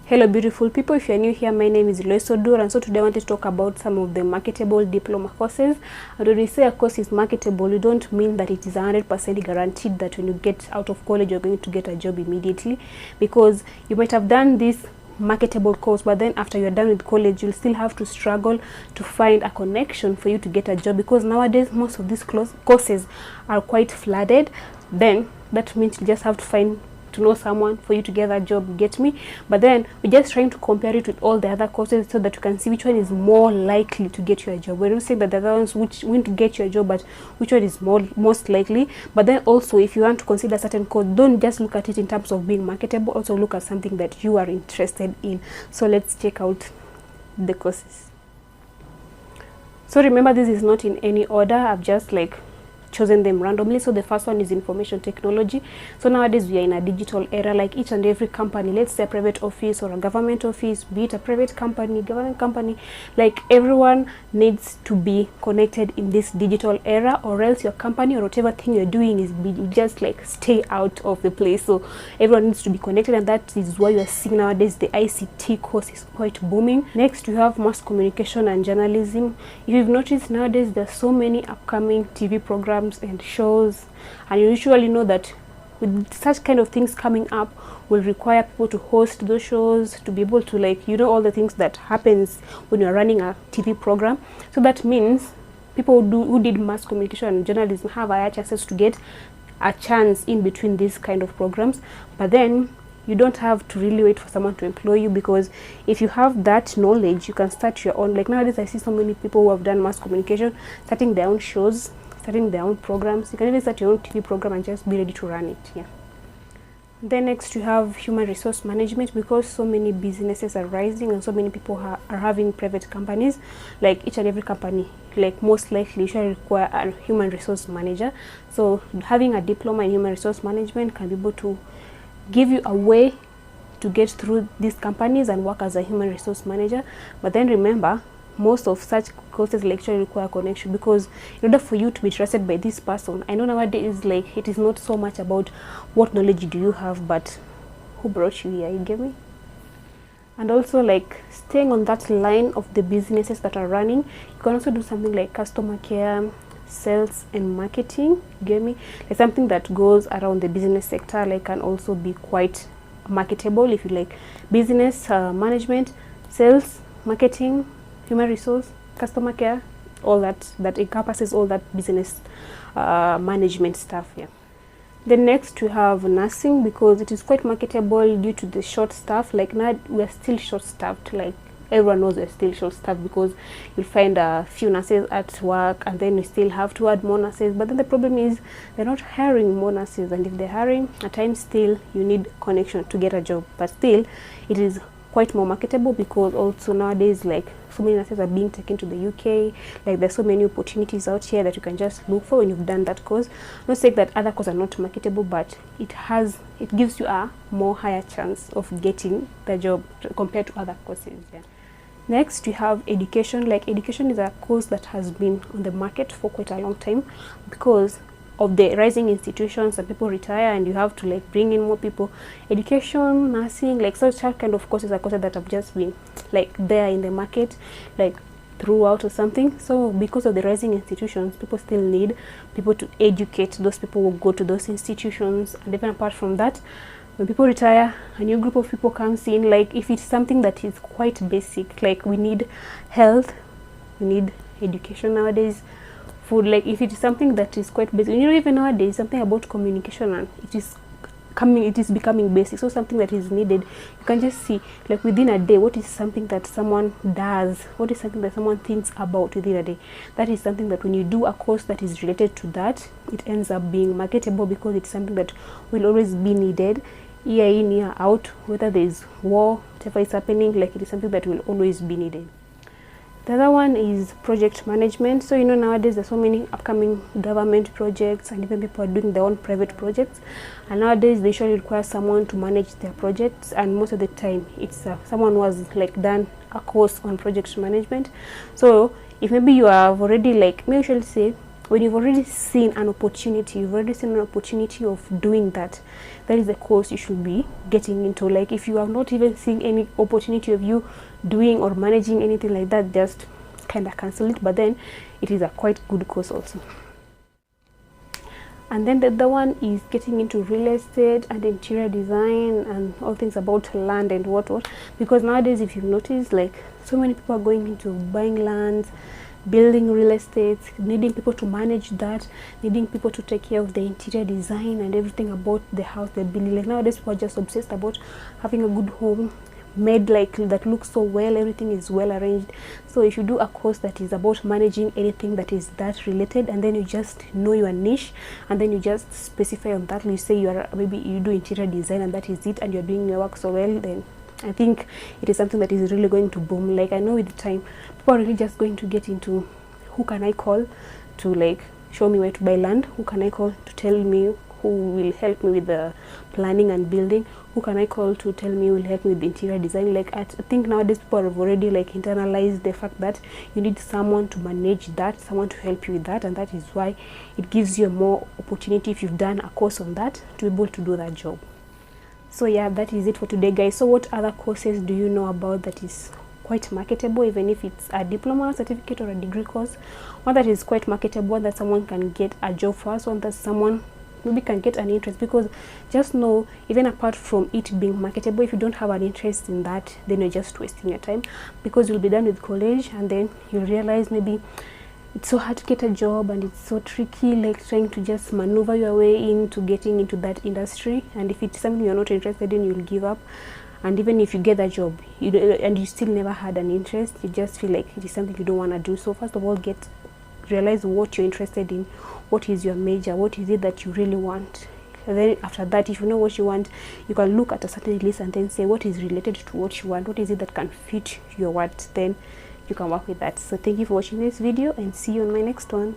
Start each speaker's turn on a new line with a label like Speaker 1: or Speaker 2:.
Speaker 1: Hello beautiful people, if you are new here, my name is Loisodur, and so today I want to talk about some of the marketable diploma courses. And when we say a course is marketable, we don't mean that it is 100% guaranteed that when you get out of college you're going to get a job immediately, because you might have done this marketable course, but then after you're done with college you'll still have to struggle to find a connection for you to get a job, because nowadays most of these courses are quite flooded. Then that means you just have to know someone for you to get that job, get me? But then we're just trying to compare it with all the other courses so that you can see which one is more likely to get you a job. We're not saying that the other ones which won't get you a job, but which one is most likely. But then also, if you want to consider certain course, don't just look at it in terms of being marketable, also look at something that you are interested in. So let's check out the courses. So remember, this is not in any order, I've just chosen them randomly. So the first one is information technology. So nowadays we are in a digital era. Like each and every company, let's say a private office or a government office, be it a private company, government company, like everyone needs to be connected in this digital era, or else your company or whatever thing you're doing is just stay out of the place. So everyone needs to be connected, and that is why you are seeing nowadays the ICT course is quite booming. Next we have mass communication and journalism. If you've noticed, nowadays there's so many upcoming TV programs and shows, and you usually know that with such kind of things coming up will require people to host those shows, to be able to all the things that happens when you're running a TV program. So that means people who did mass communication and journalism have higher chances to get a chance in between these kind of programs. But then you don't have to really wait for someone to employ you, because if you have that knowledge you can start your own. Like nowadays I see so many people who have done mass communication starting their own shows, starting their own programs. You can even start your own TV program and just be ready to run it. Yeah. Then next you have human resource management, because so many businesses are rising and so many people are having private companies. Like each and every company, most likely, should require a human resource manager. So having a diploma in human resource management can be able to give you a way to get through these companies and work as a human resource manager. But then remember, most of such courses actually require connection, because in order for you to be trusted by this person, I know nowadays it is not so much about what knowledge do you have, but who brought you here, you get me? And also staying on that line of the businesses that are running, you can also do something like customer care, sales and marketing, you get me? Like something that goes around the business sector can also be quite marketable. If you business management, sales, marketing, human resource, customer care, all that encompasses all that business management stuff. Yeah. Then next we have nursing, because it is quite marketable due to the short staff. Now we are still short staffed. Everyone knows we're still short staffed, because you'll find a few nurses at work, and then you still have to add more nurses. But then the problem is they're not hiring more nurses, and if they're hiring, at times still you need connection to get a job. But still it is quite more marketable, because also nowadays so many nurses are being taken to the UK. There's so many opportunities out here that you can just look for when you've done that course. Not saying that other courses are not marketable, but it gives you a more higher chance of getting the job compared to other courses. Yeah. Next we have education. Education is a course that has been on the market for quite a long time, because of the rising institutions, and people retire and you have to bring in more people. Education, nursing, such kind of courses are courses that have just been there in the market throughout or something. So because of the rising institutions, people still need people to educate those people who go to those institutions. And even apart from that, when people retire, a new group of people comes in. If it's something that is quite basic, we need health, we need education nowadays, food. If it is something that is quite basic, even nowadays something about communication, and it is becoming basic. So something that is needed, you can just see within a day what is something that someone does, what is something that someone thinks about within a day. That is something that when you do a course that is related to that, it ends up being marketable, because it's something that will always be needed year in, year out, whether there is war, whatever is happening. It is something that will always be needed. The other one is project management. So nowadays there's so many upcoming government projects, and even people are doing their own private projects, and nowadays they usually require someone to manage their projects, and most of the time it's someone who has done a course on project management. So if maybe you have already, me usually say, when you've already seen an opportunity, of doing that, that is the course you should be getting into. Like if you have not even seen any opportunity of you doing or managing anything like that, just kind of cancel it. But then it is a quite good course also. And then the other one is getting into real estate and interior design and all things about land and what, because nowadays, if you've noticed, like so many people are going into buying lands, building real estate, needing people to manage that, needing people to take care of the interior design and everything about the house they're building. Like nowadays, people are just obsessed about having a good home made like that looks so well, everything is well arranged. So if you do a course that is about managing anything that is that related, and then you just know your niche, and then you just specify on that, you say you are, maybe you do interior design and that is it, and you're doing your work so well, then I think it is something that is really going to boom. Like I know with the time, people are really just going to get into who can I call to like show me where to buy land, who can I call to tell me who will help me with the planning and building, who can I call to tell me will help me with the interior design. Like I think nowadays people have already like internalized the fact that you need someone to manage that, someone to help you with that, and that is why it gives you more opportunity if you've done a course on that to be able to do that job. So yeah, that is it for today, guys. So what other courses do you know about that is quite marketable, even if it's a diploma, certificate, or a degree course? One that is quite marketable, one that someone can get a job for us, one that someone maybe can get an interest. Because just know, even apart from it being marketable, if you don't have an interest in that, then you're just wasting your time, because you'll be done with college and then you'll realize maybe it's so hard to get a job and it's so tricky, like trying to just maneuver your way into getting into that industry. And if it's something you're not interested in, you'll give up. And even if you get that job and you still never had an interest, you just feel like it is something you don't want to do. So first of all, realize what you're interested in, what is your major, what is it that you really want. And then after that, if you know what you want, you can look at a certain list and then say what is related to what you want, what is it that can fit your what, then you can work with that. So thank you for watching this video, and see you on my next one.